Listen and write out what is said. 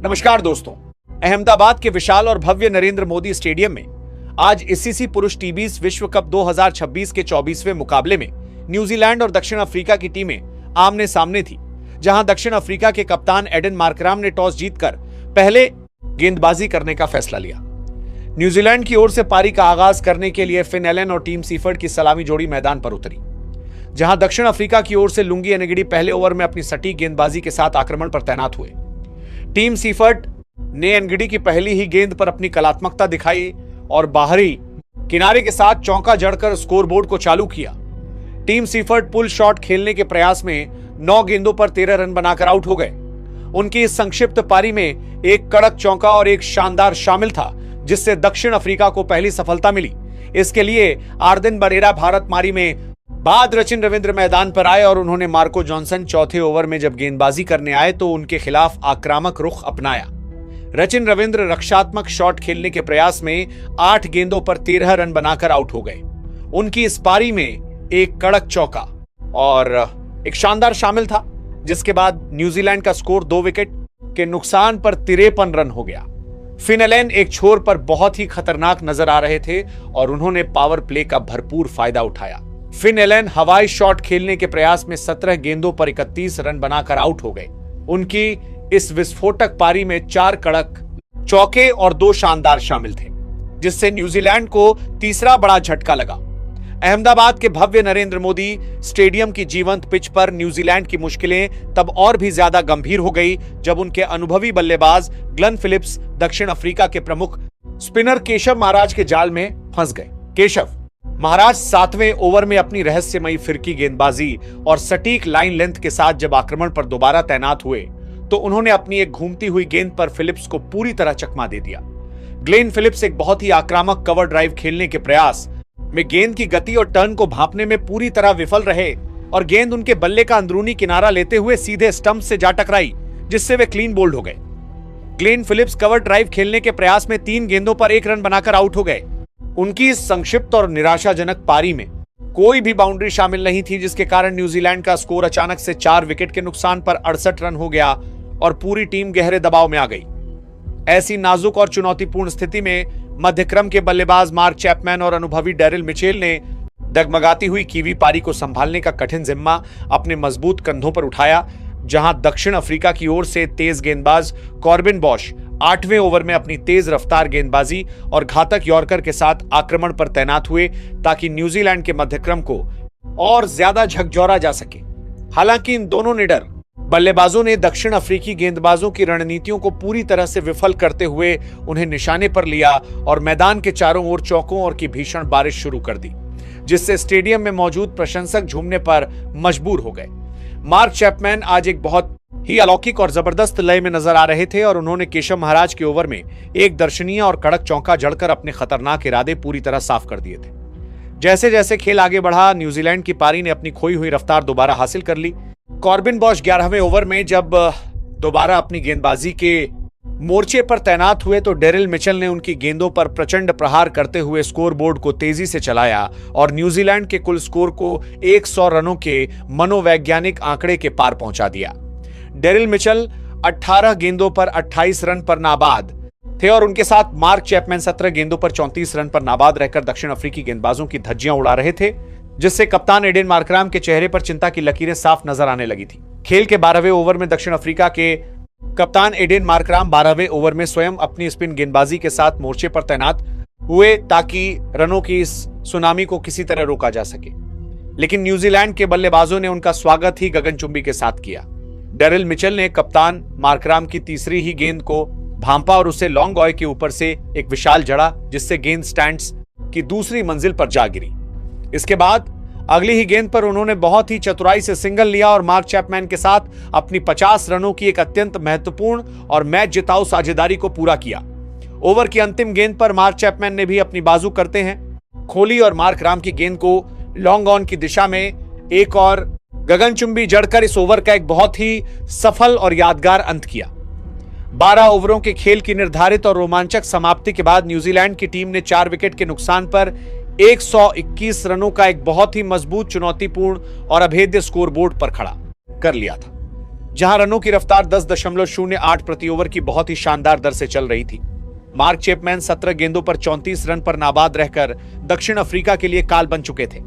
नमस्कार दोस्तों, अहमदाबाद के विशाल और भव्य नरेंद्र मोदी स्टेडियम में आज एससीसी पुरुष टी20 विश्व कप 2026 के 24वें मुकाबले में न्यूजीलैंड और दक्षिण अफ्रीका की टीमें आमने सामने थी, जहां दक्षिण अफ्रीका के कप्तान एडेन मार्कराम ने टॉस जीतकर पहले गेंदबाजी करने का फैसला लिया। न्यूजीलैंड की ओर से पारी का आगाज करने के लिए फिन एलन और टीम सीफर्ड की सलामी जोड़ी मैदान पर उतरी, जहां दक्षिण अफ्रीका की ओर से लुंगी एनगिडी पहले ओवर में अपनी सटीक गेंदबाजी के साथ आक्रमण पर तैनात हुए। टीम सीफर्ड ने एनगिडी की पहली ही गेंद पर अपनी कलात्मकता दिखाई और बाहरी किनारे के साथ चौका जड़कर स्कोरबोर्ड को चालू किया। टीम सीफर्ड पुल शॉट खेलने के प्रयास में 9 गेंदों पर 13 रन बनाकर आउट हो गए। उनकी इस संक्षिप्त पारी में एक कड़क चौका और एक शानदार शामिल था, जिससे दक्षिण अफ्रीका को पहली सफलता मिली। इसके लिए आर्देन बरेरा भारत मारी में बाद रचिन रविंद्र मैदान पर आए और उन्होंने मार्को जॉनसन चौथे ओवर में जब गेंदबाजी करने आए तो उनके खिलाफ आक्रामक रुख अपनाया। रचिन रविंद्र रक्षात्मक शॉट खेलने के प्रयास में 8 गेंदों पर 13 रन बनाकर आउट हो गए। उनकी इस पारी में एक कड़क चौका और एक शानदार शामिल था, जिसके बाद न्यूजीलैंड का स्कोर 2 विकेट के नुकसान पर 53 रन हो गया। फिन एलन एक छोर पर बहुत ही खतरनाक नजर आ रहे थे और उन्होंने पावर प्ले का भरपूर फायदा उठाया। फिन एलन हवाई शॉट खेलने के प्रयास में 17 गेंदों पर 31 रन बनाकर आउट हो गए। उनकी इस विस्फोटक पारी में 4 कड़क चौके और 2 शानदार शामिल थे, जिससे न्यूजीलैंड को तीसरा बड़ा झटका लगा। अहमदाबाद के भव्य नरेंद्र मोदी स्टेडियम की जीवंत पिच पर न्यूजीलैंड की मुश्किलें तब और भी ज्यादा गंभीर हो गई जब उनके अनुभवी बल्लेबाज ग्लेन फिलिप्स दक्षिण अफ्रीका के प्रमुख स्पिनर केशव महाराज के जाल में फंस गए। केशव महाराज 7वें ओवर में अपनी रहस्यमयी फिरकी गेंदबाजी और सटीक लाइन लेंथ के साथ जब आक्रमण पर दोबारा तैनात हुए तो उन्होंने अपनी एक घूमती हुई गेंद पर फिलिप्स को पूरी तरह चकमा दे दिया। ग्लेन फिलिप्स एक बहुत ही आक्रामक कवर ड्राइव खेलने के प्रयास में गेंद की गति और टर्न को भांपने में पूरी तरह विफल रहे और गेंद उनके बल्ले का अंदरूनी किनारा लेते हुए सीधे स्टंप से जा टकराई, जिससे वे क्लीन बोल्ड हो गए। ग्लेन फिलिप्स कवर ड्राइव खेलने के प्रयास में 3 गेंदों पर 1 रन बनाकर आउट हो गए। उनकी इस संक्षिप्त और निराशाजनक पारी में कोई भी बाउंड्री शामिल नहीं थी, जिसके कारण न्यूजीलैंड का स्कोर अचानक से 4 विकेट के नुकसान पर 68 रन हो गया और पूरी टीम गहरे दबाव में आ गई। ऐसी नाजुक और चुनौतीपूर्ण स्थिति में मध्यक्रम के बल्लेबाज मार्क चैपमैन और अनुभवी डेरिल मिचेल ने डगमगाती हुई कीवी पारी को संभालने का कठिन जिम्मा अपने मजबूत कंधों पर उठाया, जहां दक्षिण अफ्रीका की ओर से तेज गेंदबाज कॉर्बिन बॉश 8वें ओवर में अपनी तेज रफ्तार गेंदबाजी और घातक यॉर्कर के साथ आक्रमण पर तैनात हुए ताकि न्यूजीलैंड के मध्यक्रम को और ज्यादा झकझोरा जा सके। हालांकि इन दोनों निडर बल्लेबाजों ने दक्षिण अफ्रीकी गेंदबाजों की रणनीतियों को पूरी तरह से विफल करते हुए उन्हें निशाने पर लिया और मैदान के चारों ओर चौकों और की भीषण बारिश शुरू कर दी, जिससे स्टेडियम में मौजूद प्रशंसक झूमने पर मजबूर हो गए। मार्क चैपमैन आज एक बहुत ही अलौकिक और जबरदस्त लय में नजर आ रहे थे और उन्होंने केशव महाराज के ओवर में एक दर्शनीय और कड़क चौका जड़कर अपने खतरनाक इरादे पूरी तरह साफ कर दिए थे। जैसे जैसे खेल आगे बढ़ा, न्यूजीलैंड की पारी ने अपनी खोई हुई रफ्तार दोबारा हासिल कर ली। कॉर्बिन बॉश 11वें ओवर में जब दोबारा अपनी गेंदबाजी के मोर्चे पर तैनात हुए तो डेरिल मिचेल ने उनकी गेंदों पर प्रचंड प्रहार करते हुए स्कोरबोर्ड को तेजी से चलाया और न्यूजीलैंड के कुल स्कोर को 100 रनों के मनोवैज्ञानिक आंकड़े के पार पहुंचा दिया। डेरिल मिचेल 18 गेंदों पर 28 रन पर नाबाद थे और उनके साथ मार्क चैपमैन 17 गेंदों पर 34 रन पर नाबाद रहकर दक्षिण अफ्रीकी गेंदबाजों की धज्जियां उड़ा रहे थे, जिससे कप्तान एडेन मार्कराम के चेहरे पर चिंता की लकीरें साफ नजर आने लगी थी। खेल के 12वें ओवर में दक्षिण अफ्रीका के कप्तान एडेन मार्कराम 12वें ओवर में स्वयं अपनी स्पिन गेंदबाजी के साथ मोर्चे पर तैनात हुए ताकि रनों की इस सुनामी को किसी तरह रोका जा सके, लेकिन न्यूजीलैंड के बल्लेबाजों ने उनका स्वागत ही गगनचुंबी के साथ किया। डेरिल मिचेल ने कप्तान मार्कराम की तीसरी ही गेंद को भांपा और उसे लॉन्ग ऑय के ऊपर से एक विशाल जड़ा, जिससे गेंद स्टैंड्स की दूसरी मंजिल पर जा गिरी। इसके बाद अगली ही गेंद पर उन्होंने बहुत ही चतुराई से सिंगल लिया और मार्क चैपमैन के साथ अपनी 50 रनों की एक अत्यंत महत्वपूर्ण और मैच जिताऊ साझेदारी को पूरा किया। ओवर की अंतिम गेंद पर मार्क चैपमैन ने भी अपनी बाजू करते हैं खोली और मार्कराम की गेंद को लॉन्ग ऑन की दिशा में एक और गगनचुंबी जड़कर इस ओवर का एक बहुत ही सफल और यादगार अंत किया। 12 ओवरों के खेल की निर्धारित और रोमांचक समाप्ति के बाद न्यूजीलैंड की टीम ने 4 विकेट के नुकसान पर 121 रनों का एक बहुत ही मजबूत, चुनौतीपूर्ण और अभेद्य स्कोरबोर्ड पर खड़ा कर लिया था, जहां रनों की रफ्तार 10.08 प्रति ओवर की बहुत ही शानदार दर से चल रही थी। मार्क चैपमैन 17 गेंदों पर 34 रन पर नाबाद रहकर दक्षिण अफ्रीका के लिए काल बन चुके थे।